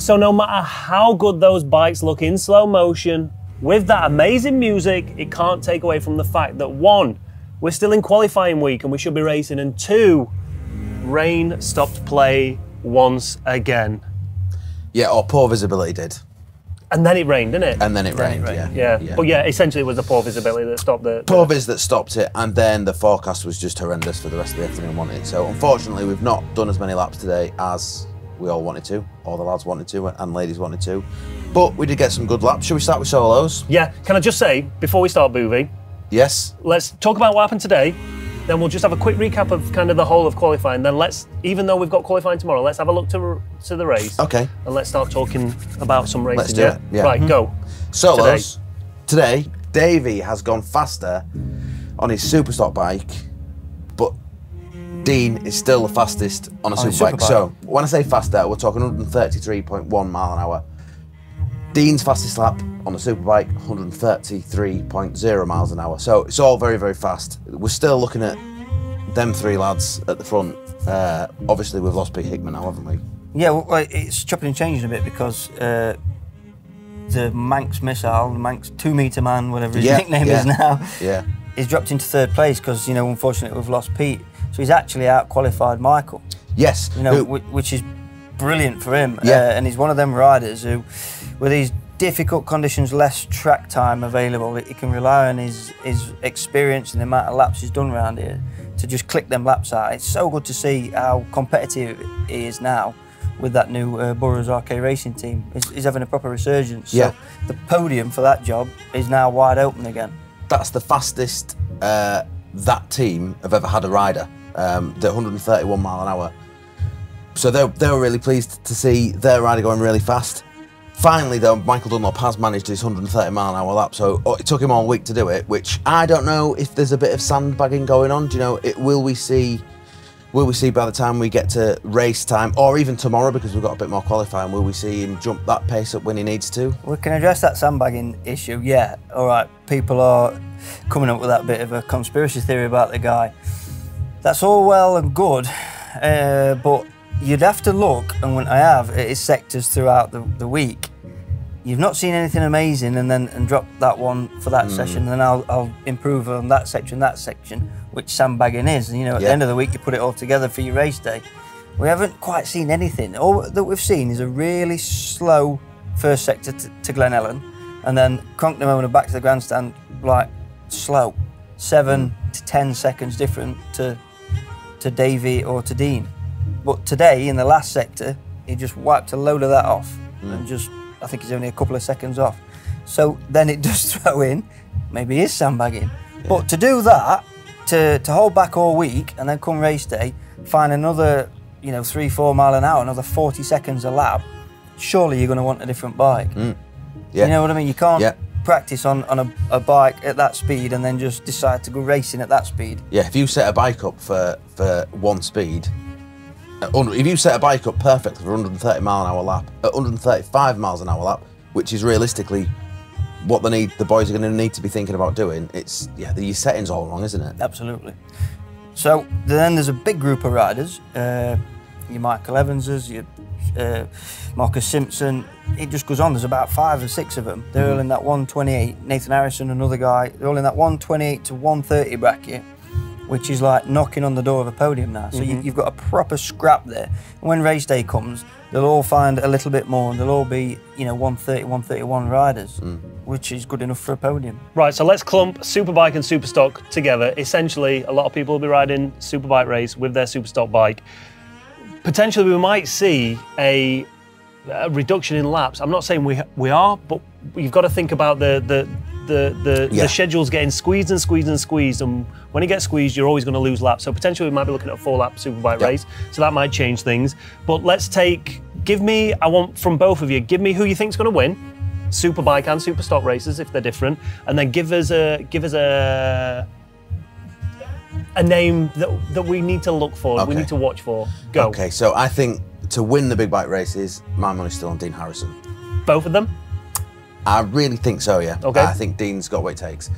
So no matter how good those bikes look in slow motion, with that amazing music, it can't take away from the fact that 1, we're still in qualifying week and we should be racing, and 2, rain stopped play once again. Yeah, or poor visibility did. And then it rained, didn't it? And then it rained, yeah. But yeah, essentially it was the poor visibility that stopped the... Poor vis that stopped it, and then the forecast was just horrendous for the rest of the afternoon, wasn't it? So unfortunately, we've not done as many laps today as we all wanted to, all the lads wanted to, and ladies wanted to. But we did get some good laps. Should we start with solos? Yeah, can I just say, before we start, Boovy? Yes. Let's talk about what happened today. Then we'll just have a quick recap of kind of the whole of qualifying. Then let's, even though we've got qualifying tomorrow, let's have a look to the race. Okay. And let's start talking about some racing. Let's do it. Yeah. Right, go. Solos. Today, Davey has gone faster on his Superstock bike, but Dean is still the fastest on a Superbike. So when I say faster, we're talking 133.1 mile an hour. Dean's fastest lap on the Superbike, 133.0 miles an hour. So it's all very, very fast. We're still looking at them 3 lads at the front. Obviously, we've lost Pete Hickman now, haven't we? Yeah, well, it's chopping and changing a bit because the Manx missile, the Manx 2-metre man, whatever his nickname is now, he's dropped into 3rd place because, you know, unfortunately we've lost Pete. So he's actually out-qualified Michael. Yes. You know, which is brilliant for him. And he's one of them riders who, with these difficult conditions, less track time available, he can rely on his experience and the amount of laps he's done around here to just click them laps out. It's so good to see how competitive he is now with that new Burroughs RK Racing team. He's having a proper resurgence. So the podium for that job is now wide open again. That's the fastest that team have ever had a rider. They're 131 mile an hour. So they were really pleased to see their rider going really fast. Finally, though, Michael Dunlop has managed his 130 mile an hour lap, so it took him all week to do it, which I don't know if there's a bit of sandbagging going on. Do you know, will we see by the time we get to race time, or even tomorrow because we've got a bit more qualifying, will we see him jump that pace up when he needs to? We can address that sandbagging issue, yeah. All right, people are coming up with that bit of a conspiracy theory about the guy. That's all well and good, but you'd have to look, and when I have, at his sectors throughout the week. You've not seen anything amazing and drop that one for that session, and then I'll improve on that section, which sandbagging is. And, you know, at the end of the week, you put it all together for your race day. We haven't quite seen anything. All that we've seen is a really slow first sector to Glen Ellen, and then cronk them over and back to the grandstand, like, slow. 7 to 10 seconds different to Davey or to Dean. But today, in the last sector, he just wiped a load of that off and just, I think he's only a couple of seconds off. So then it does throw in, maybe he is sandbagging. But to do that, to hold back all week and then come race day, find another, you know, 3-4 mile an hour, another 40 seconds a lap, surely you're going to want a different bike. You know what I mean? You can't practice on a bike at that speed and then just decide to go racing at that speed. Yeah, if you set a bike up for one speed, if you set a bike up perfectly for 130 mile an hour lap, at 135 miles an hour lap, which is realistically what the boys are going to need to be thinking about doing, it's, your setting's all wrong, isn't it? Absolutely. So then there's a big group of riders, your Michael Evanses, your Marcus Simpson, it just goes on. There's about 5 or 6 of them. They're all in that 128. Nathan Harrison, another guy, they're all in that 128 to 130 bracket, which is like knocking on the door of a podium now. So you've got a proper scrap there. And when race day comes, they'll all find a little bit more, and they'll all be, you know, 130, 131 riders, which is good enough for a podium. Right, so let's clump Superbike and Superstock together. Essentially, a lot of people will be riding Superbike race with their Superstock bike. Potentially, we might see a reduction in laps. I'm not saying we are, but you've got to think about the schedule's getting squeezed and squeezed and squeezed, and when it gets squeezed, you're always going to lose laps. So potentially we might be looking at a 4-lap Superbike race, so that might change things. But let's I want from both of you, give me who you think's going to win, Superbike and Superstock races if they're different, and then give us a name that we need to look for, we need to watch for. Go. Okay, so I think to win the big bike races, my money's still on Dean Harrison. Both of them? I really think so, yeah. Okay. I think Dean's got what it takes.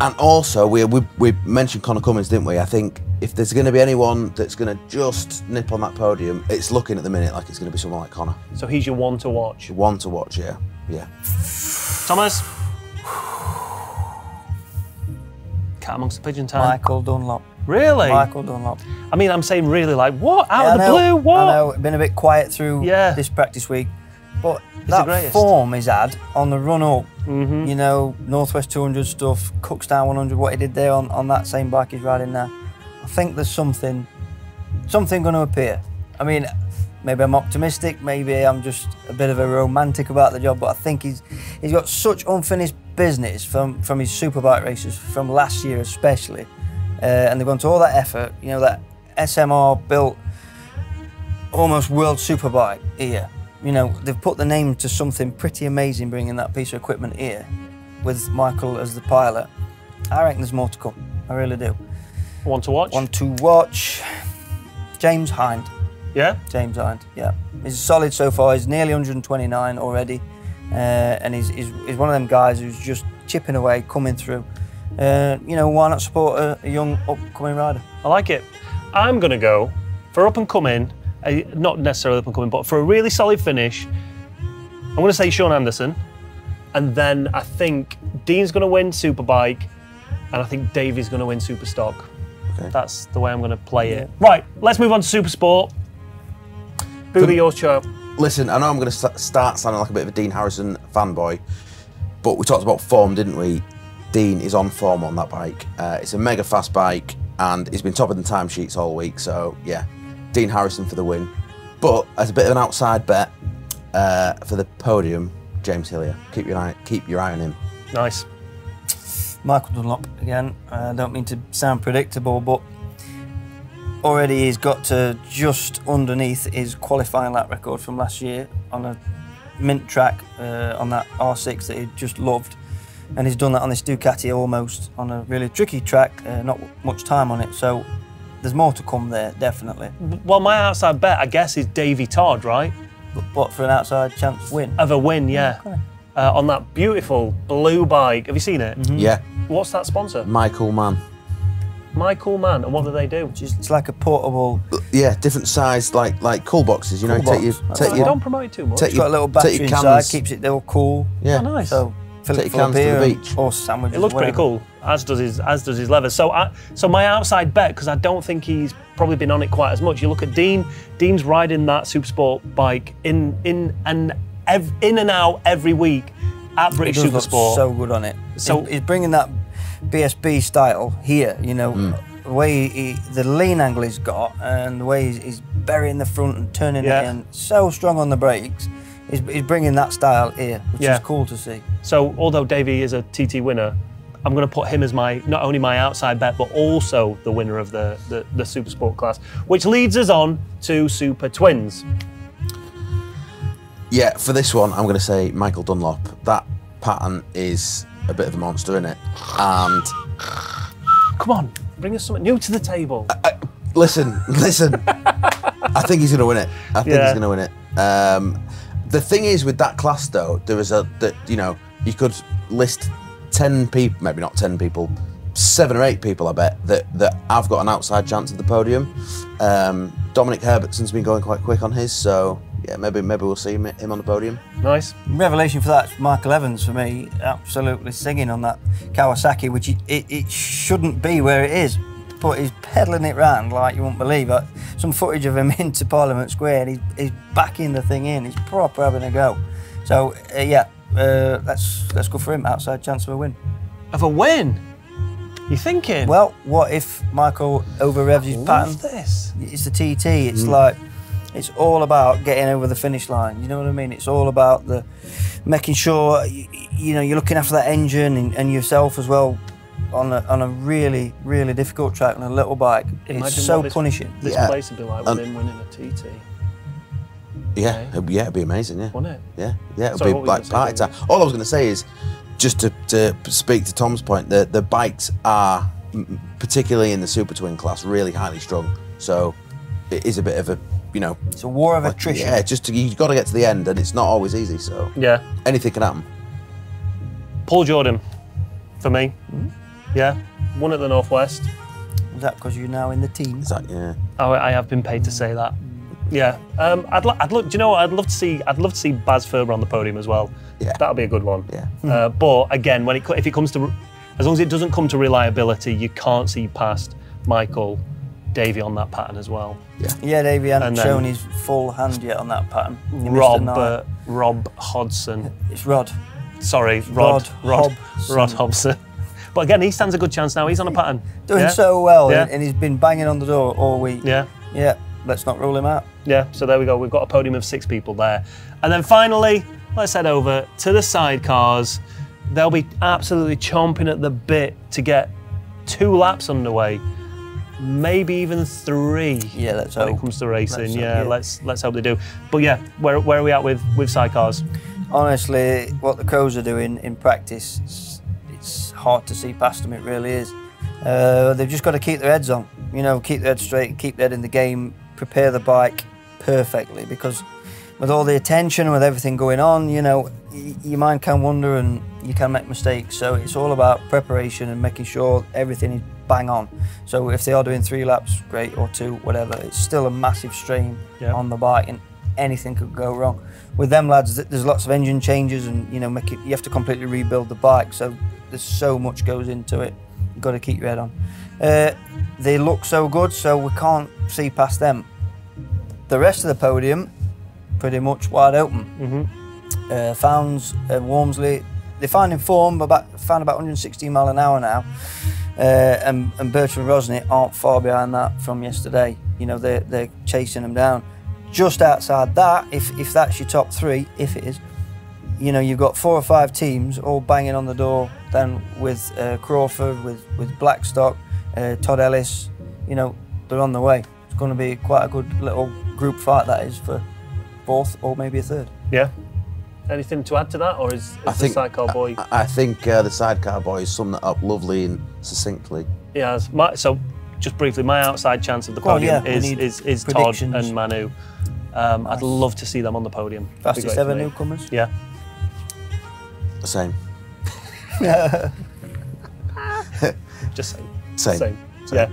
And also, we mentioned Connor Cummins, didn't we? I think if there's going to be anyone that's going to just nip on that podium, it's looking at the minute like it's going to be someone like Connor. So he's your one to watch? One to watch, yeah. Yeah. Thomas? Cat amongst the pigeon time. Michael Dunlop. Really? Michael Dunlop. I mean, I'm saying really like, what? Out of the I know, blue? What? I know, been a bit quiet through this practice week. But that form he's had on the run up, you know, Northwest 200 stuff, Cookstown 100, what he did there on that same bike he's riding now, I think there's something going to appear. I mean, maybe I'm optimistic, maybe I'm just a bit of a romantic about the job, but I think he's got such unfinished business from his superbike races from last year especially, and they've gone to all that effort. You know, that SMR built almost world superbike here. You know, they've put the name to something pretty amazing bringing that piece of equipment here with Michael as the pilot. I reckon there's more to come. I really do. One to watch? One to watch. James Hind. Yeah? James Hind, yeah. He's solid so far. He's nearly 129 already. And he's one of them guys who's just chipping away, coming through. You know, why not support a young upcoming rider? I like it. I'm going to go for up and coming. Not necessarily up and coming, but for a really solid finish, I'm going to say Sean Anderson, and then I think Dean's going to win Superbike, and I think Davey's going to win Superstock. Okay. That's the way I'm going to play it. Right, let's move on to Supersport. Boothie, your show. Listen, I know I'm going to start sounding like a bit of a Dean Harrison fanboy, but we talked about form, didn't we? Dean is on form on that bike. It's a mega fast bike, and he's been top of the timesheets all week, so yeah. Dean Harrison for the win, but as a bit of an outside bet for the podium, James Hillier. Keep your eye on him. Nice. Michael Dunlop again. I don't mean to sound predictable, but already he's got to just underneath his qualifying lap record from last year on a mint track on that R6 that he just loved, and he's done that on this Ducati almost on a really tricky track, not much time on it. So. There's more to come there, definitely. Well, my outside bet, I guess, is Davey Todd, right? What, for an outside chance win? Of a win, yeah. Okay. On that beautiful blue bike. Have you seen it? Yeah. What's that sponsor? Michael Mann. Michael Mann, and what do they do? It's like a portable... Yeah, different size, like cool boxes, you know. Don't promote it too much. It's got a little battery inside, keeps it all cool. Yeah. Oh, nice. So, fill it full of beer to the beach. Or sandwiches. It looks pretty cool, as does his leather. So my outside bet, because I don't think he's probably been on it quite as much. You look at Dean. Dean's riding that Supersport bike in and out every week at British Supersport. So good on it. So he's bringing that BSB style here. You know, the way the lean angle he's got, and the way he's burying the front and turning it in. So strong on the brakes. He's bringing that style here, which is cool to see. So although Davey is a TT winner, I'm going to put him as not only my outside bet, but also the winner of the Supersport class, which leads us on to Super Twins. Yeah, for this one, I'm going to say Michael Dunlop. That pattern is a bit of a monster, isn't it? And come on, bring us something new to the table. Listen. I think he's going to win it. I think he's going to win it. The thing is with that class, though, you know, you could list 10 people, maybe not 10 people, 7 or 8 people, I bet, that have got an outside chance at the podium. Dominic Herbertson's been going quite quick on his, so yeah, maybe we'll see him on the podium. Nice. Revelation for that, Michael Evans for me, absolutely singing on that Kawasaki, which it shouldn't be where it is, but he's pedalling it round like you won't believe. Some footage of him into Parliament Square, and he's backing the thing in. He's proper having a go. So let's go for him. Outside chance of a win. Of a win? You thinking? Well, what if Michael over-revs his pattern? This. It's the TT. It's like, it's all about getting over the finish line. You know what I mean? It's all about making sure you know you're looking after that engine and yourself as well on a really, really difficult track on a little bike. It's so punishing. This place would be like with him winning a TT. Yeah, it'd be amazing, yeah. Wouldn't it? Yeah, it'd be like party time. All I was going to say is, just to speak to Tom's point, the bikes are, particularly in the Super Twin class, really highly strung. So it is a bit of a, you know... It's a war of attrition. Yeah, you've got to get to the end, and it's not always easy, so... Yeah. Anything can happen. Paul Jordan, for me. Yeah, won at the Northwest. Is that because you're now in the team? Is that, yeah. Oh, I have been paid to say that. Yeah, I'd look. Do you know what? I'd love to see Baz Ferber on the podium as well. Yeah. That'll be a good one. Yeah. But again, if it comes to, as long as it doesn't come to reliability, you can't see past Michael, Davey on that pattern as well. Yeah. Yeah, Davey hasn't shown his full hand yet on that pattern. Rob Hodgson. It's Rod. Sorry, Rod Hobson. But again, he stands a good chance now. He's on a pattern. Doing so well, and he's been banging on the door all week. Yeah. Yeah, let's not rule him out. Yeah, so there we go. We've got a podium of 6 people there. And then finally, let's head over to the sidecars. They'll be absolutely chomping at the bit to get 2 laps underway. Maybe even 3. Yeah, let's hope. When it comes to racing. Let's hope they do. But yeah, where are we at with sidecars? Honestly, what the Crows are doing in practice, it's hard to see past them, it really is. They've just got to keep their heads on, you know, keep their head straight, keep their head in the game, prepare the bike perfectly, because with all the attention and with everything going on, you know, your mind can wander and you can make mistakes. So it's all about preparation and making sure everything is bang on. So if they are doing 3 laps, great, or 2, whatever, it's still a massive strain on the bike and anything could go wrong. With them lads, there's lots of engine changes and, you know, you have to completely rebuild the bike. So there's so much goes into it. You've got to keep your head on. They look so good, so we can't see past them. The rest of the podium, pretty much wide open. Founds, Walmsley, they're finding form, found about 116 mile an hour now. And Birchall and Rosny aren't far behind that from yesterday. You know, they're chasing them down. Just outside that, if that's your top 3, if it is, you know, you've got 4 or 5 teams all banging on the door. Then with Crawford, with Blackstock, Todd Ellis, you know, they're on the way. It's going to be quite a good little group fight, that is, for 4th or maybe a 3rd. Yeah. Anything to add to that, or is the sidecar boy? I think the sidecar boy is summed that up lovely and succinctly. Yeah. So just briefly, my outside chance of the podium is Todd and Manu. I'd love to see them on the podium. Fastest ever newcomers? Yeah. Same. Just Same. Yeah.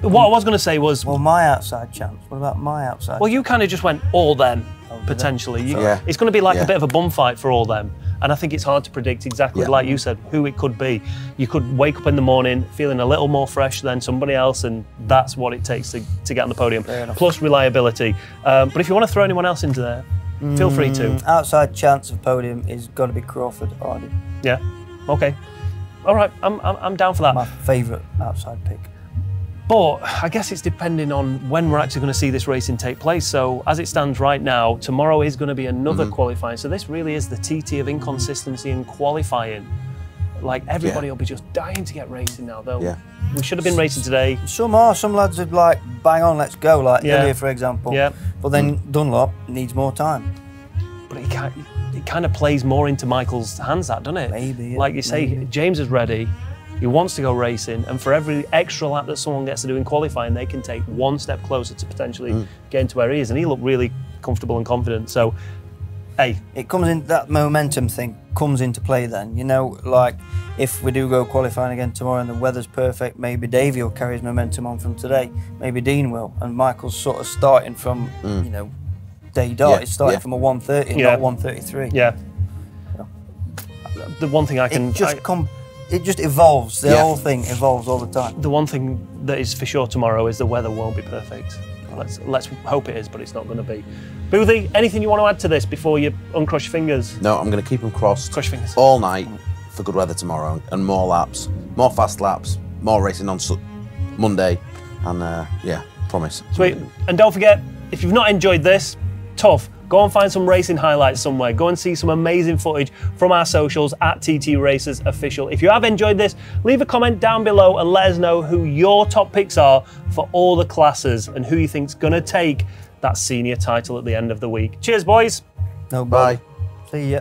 What I was going to say was... Well, my outside chance. What about my outside Well, you kind of just went all them, potentially. It's going to be like a bit of a bum fight for all them. And I think it's hard to predict exactly, like you said, who it could be. You could wake up in the morning feeling a little more fresh than somebody else, and that's what it takes to get on the podium. Plus reliability. But if you want to throw anyone else into there, feel free to. Outside chance of podium is got to be Crawford Hardy. Yeah. Okay. All right. I'm down for that. My favourite outside pick. But I guess it's depending on when we're actually going to see this racing take place. So as it stands right now, tomorrow is going to be another qualifying. So this really is the TT of inconsistency in qualifying. Like everybody will be just dying to get racing now, though. Yeah. We should have been racing today. Some lads are like, bang on, let's go, like Ilya, for example. Yeah. But then Dunlop needs more time. But it kind of plays more into Michael's hands, that, doesn't it? Maybe. Like you say, James is ready. He wants to go racing, and for every extra lap that someone gets to do in qualifying, they can take one step closer to potentially getting to where he is. And he looked really comfortable and confident. So, hey. It comes in, that momentum thing comes into play then. You know, like if we do go qualifying again tomorrow and the weather's perfect, maybe Davey will carry his momentum on from today. Maybe Dean will. And Michael's sort of starting from, you know, day dot. It's starting from a 130, not 133. Yeah. The one thing I can... It just evolves. The whole thing evolves all the time. The one thing that is for sure tomorrow is the weather won't be perfect. Let's hope it is, but it's not going to be. Boothie, anything you want to add to this before you uncross your fingers? No, I'm going to keep them crossed. Cross your fingers. All night for good weather tomorrow and more laps, more fast laps, more racing on Monday, and yeah, promise. Sweet. And don't forget, if you've not enjoyed this, tough. Go and find some racing highlights somewhere. Go and see some amazing footage from our socials at TT Racers Official. If you have enjoyed this, leave a comment down below and let us know who your top picks are for all the classes and who you think's going to take that senior title at the end of the week. Cheers, boys. No, bye. See ya.